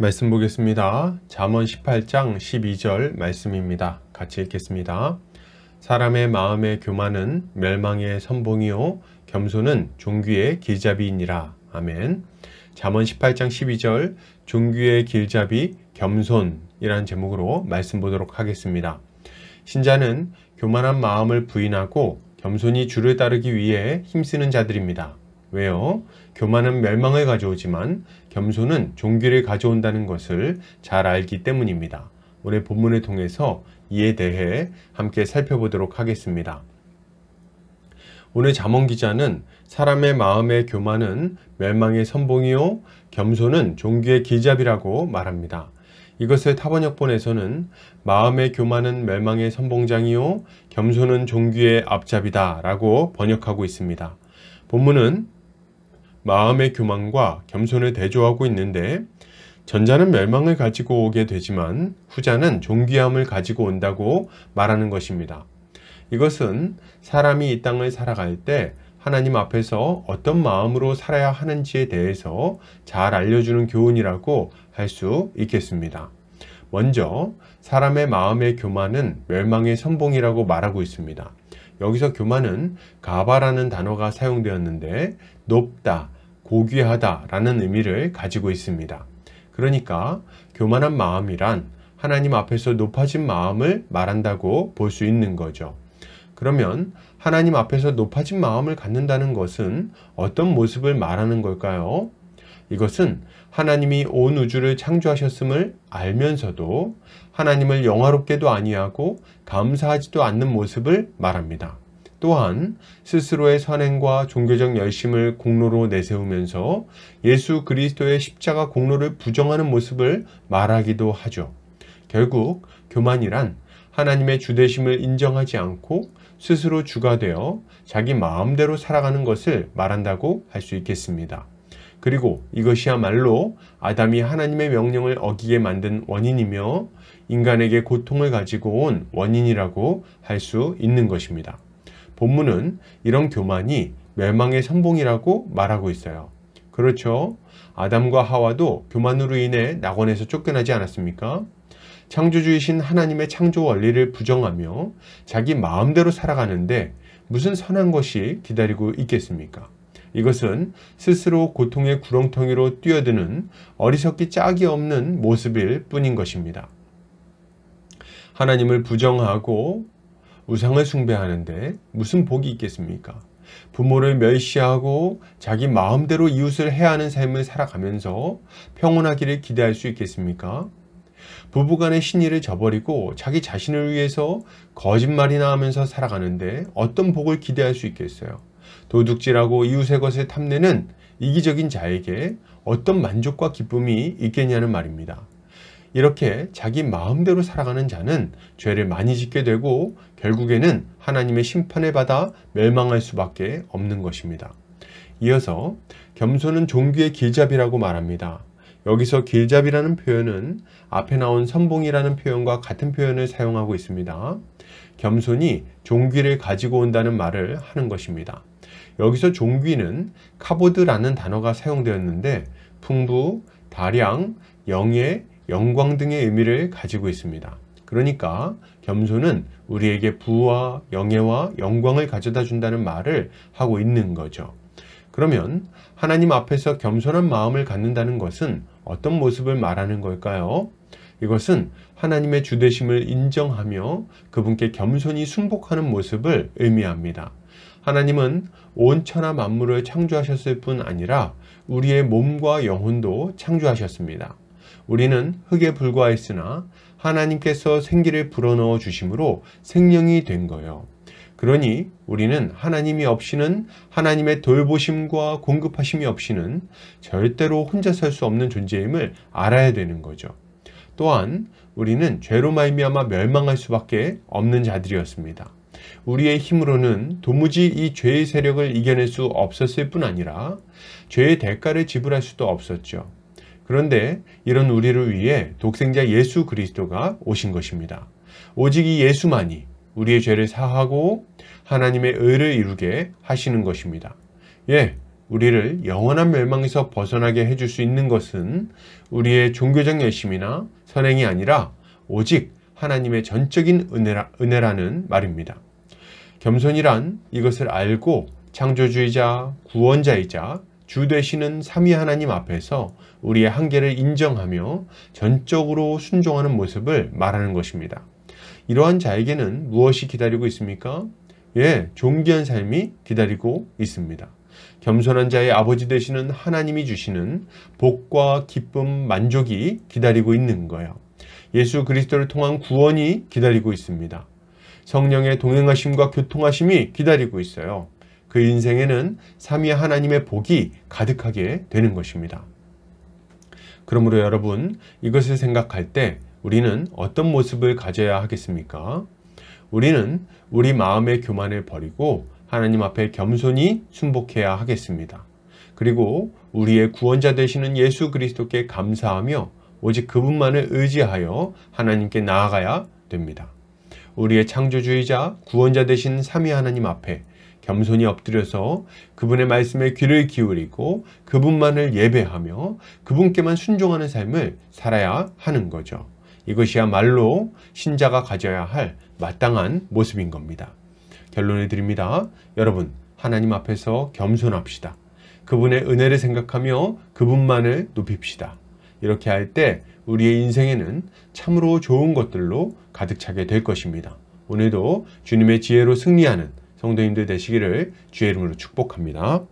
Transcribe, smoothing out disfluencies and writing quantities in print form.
말씀 보겠습니다. 잠언 18장 12절 말씀입니다. 같이 읽겠습니다. 사람의 마음의 교만은 멸망의 선봉이요 겸손은 존귀의 길잡이이니라. 아멘. 잠언 18장 12절 존귀의 길잡이 겸손이라는 제목으로 말씀 보도록 하겠습니다. 신자는 교만한 마음을 부인하고 겸손히 주를 따르기 위해 힘쓰는 자들입니다. 왜요? 교만은 멸망을 가져오지만 겸손은 존귀를 가져온다는 것을 잘 알기 때문입니다. 오늘 본문을 통해서 이에 대해 함께 살펴보도록 하겠습니다. 오늘 잠언 기자는 사람의 마음의 교만은 멸망의 선봉이요 겸손은 존귀의 길잡이라고 말합니다. 이것을 타번역본에서는 마음의 교만은 멸망의 선봉장이요 겸손은 존귀의 앞잡이다 라고 번역하고 있습니다. 본문은 마음의 교만과 겸손을 대조하고 있는데 전자는 멸망을 가지고 오게 되지만 후자는 존귀함을 가지고 온다고 말하는 것입니다. 이것은 사람이 이 땅을 살아갈 때 하나님 앞에서 어떤 마음으로 살아야 하는지에 대해서 잘 알려주는 교훈이라고 할 수 있겠습니다. 먼저 사람의 마음의 교만은 멸망의 선봉이라고 말하고 있습니다. 여기서 교만은 가바라는 단어가 사용되었는데 높다, 고귀하다 라는 의미를 가지고 있습니다. 그러니까 교만한 마음이란 하나님 앞에서 높아진 마음을 말한다고 볼 수 있는 거죠. 그러면 하나님 앞에서 높아진 마음을 갖는다는 것은 어떤 모습을 말하는 걸까요? 이것은 하나님이 온 우주를 창조하셨음을 알면서도 하나님을 영화롭게도 아니하고 감사하지도 않는 모습을 말합니다. 또한 스스로의 선행과 종교적 열심을 공로로 내세우면서 예수 그리스도의 십자가 공로를 부정하는 모습을 말하기도 하죠. 결국 교만이란 하나님의 주되심을 인정하지 않고 스스로 주가 되어 자기 마음대로 살아가는 것을 말한다고 할 수 있겠습니다. 그리고 이것이야말로 아담이 하나님의 명령을 어기게 만든 원인이며 인간에게 고통을 가지고 온 원인이라고 할 수 있는 것입니다. 본문은 이런 교만이 멸망의 선봉이라고 말하고 있어요. 그렇죠? 아담과 하와도 교만으로 인해 낙원에서 쫓겨나지 않았습니까? 창조주이신 하나님의 창조 원리를 부정하며 자기 마음대로 살아가는데 무슨 선한 것이 기다리고 있겠습니까? 이것은 스스로 고통의 구렁텅이로 뛰어드는 어리석기 짝이 없는 모습일 뿐인 것입니다. 하나님을 부정하고 우상을 숭배하는데 무슨 복이 있겠습니까? 부모를 멸시하고 자기 마음대로 이웃을 해하는 삶을 살아가면서 평온하기를 기대할 수 있겠습니까? 부부간의 신의를 저버리고 자기 자신을 위해서 거짓말이나 하면서 살아가는데 어떤 복을 기대할 수 있겠어요? 도둑질하고 이웃의 것을 탐내는 이기적인 자에게 어떤 만족과 기쁨이 있겠냐는 말입니다. 이렇게 자기 마음대로 살아가는 자는 죄를 많이 짓게 되고 결국에는 하나님의 심판을 받아 멸망할 수밖에 없는 것입니다. 이어서 겸손은 존귀의 길잡이라고 말합니다. 여기서 길잡이라는 표현은 앞에 나온 선봉이라는 표현과 같은 표현을 사용하고 있습니다. 겸손이 존귀를 가지고 온다는 말을 하는 것입니다. 여기서 존귀는 카보드라는 단어가 사용되었는데 풍부, 다량, 영예, 영광 등의 의미를 가지고 있습니다. 그러니까 겸손은 우리에게 부와 영예와 영광을 가져다 준다는 말을 하고 있는 거죠. 그러면 하나님 앞에서 겸손한 마음을 갖는다는 것은 어떤 모습을 말하는 걸까요? 이것은 하나님의 주되심을 인정하며 그분께 겸손히 순복하는 모습을 의미합니다. 하나님은 온 천하 만물을 창조하셨을 뿐 아니라 우리의 몸과 영혼도 창조하셨습니다. 우리는 흙에 불과했으나 하나님께서 생기를 불어넣어 주심으로 생명이 된 거예요. 그러니 우리는 하나님이 없이는 하나님의 돌보심과 공급하심이 없이는 절대로 혼자 설 수 없는 존재임을 알아야 되는 거죠. 또한 우리는 죄로 말미암아 멸망할 수밖에 없는 자들이었습니다. 우리의 힘으로는 도무지 이 죄의 세력을 이겨낼 수 없었을 뿐 아니라 죄의 대가를 지불할 수도 없었죠. 그런데 이런 우리를 위해 독생자 예수 그리스도가 오신 것입니다. 오직 이 예수만이 우리의 죄를 사하고 하나님의 의를 이루게 하시는 것입니다. 우리를 영원한 멸망에서 벗어나게 해줄 수 있는 것은 우리의 종교적 열심이나 선행이 아니라 오직 하나님의 전적인 은혜라는 말입니다. 겸손이란 이것을 알고 창조주이자 구원자이자 주 되시는 삼위 하나님 앞에서 우리의 한계를 인정하며 전적으로 순종하는 모습을 말하는 것입니다. 이러한 자에게는 무엇이 기다리고 있습니까? 존귀한 삶이 기다리고 있습니다. 겸손한 자의 아버지 되시는 하나님이 주시는 복과 기쁨, 만족이 기다리고 있는 거예요. 예수 그리스도를 통한 구원이 기다리고 있습니다. 성령의 동행하심과 교통하심이 기다리고 있어요. 그 인생에는 삼위 하나님의 복이 가득하게 되는 것입니다. 그러므로 여러분, 이것을 생각할 때 우리는 어떤 모습을 가져야 하겠습니까? 우리는 우리 마음의 교만을 버리고 하나님 앞에 겸손히 순복해야 하겠습니다. 그리고 우리의 구원자 되시는 예수 그리스도께 감사하며 오직 그분만을 의지하여 하나님께 나아가야 됩니다. 우리의 창조주이자 구원자 되신 삼위 하나님 앞에 겸손히 엎드려서 그분의 말씀에 귀를 기울이고 그분만을 예배하며 그분께만 순종하는 삶을 살아야 하는 거죠. 이것이야말로 신자가 가져야 할 마땅한 모습인 겁니다. 결론을 드립니다. 여러분, 하나님 앞에서 겸손합시다. 그분의 은혜를 생각하며 그분만을 높입시다. 이렇게 할 때 우리의 인생에는 참으로 좋은 것들로 가득 차게 될 것입니다. 오늘도 주님의 지혜로 승리하는 성도님들 되시기를 주의 이름으로 축복합니다.